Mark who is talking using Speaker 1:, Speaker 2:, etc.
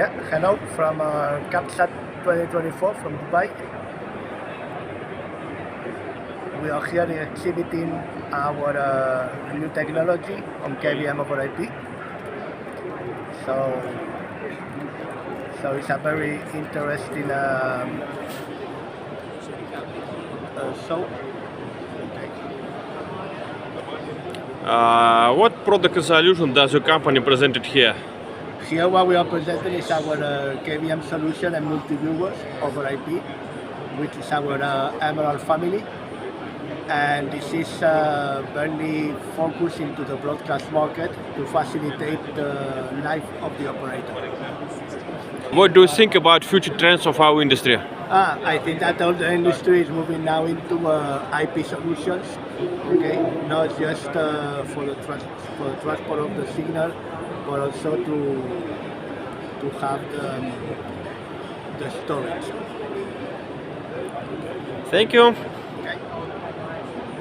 Speaker 1: Yeah, hello from Cabsat 2024 from Dubai. We are here exhibiting our new technology on KVM over IP. So it's a very interesting show.
Speaker 2: What product and solution does your company presented here?
Speaker 1: Here what we are presenting is our KVM solution and multi-viewers over IP, which is our Emerald family. And this is very focused into the broadcast market to facilitate the life of the operator.
Speaker 2: What do you think about future trends of our industry?
Speaker 1: I think that all the industry is moving now into IP solutions, okay? Not just for the transport of the signal, but also to have the storage.
Speaker 2: Thank you.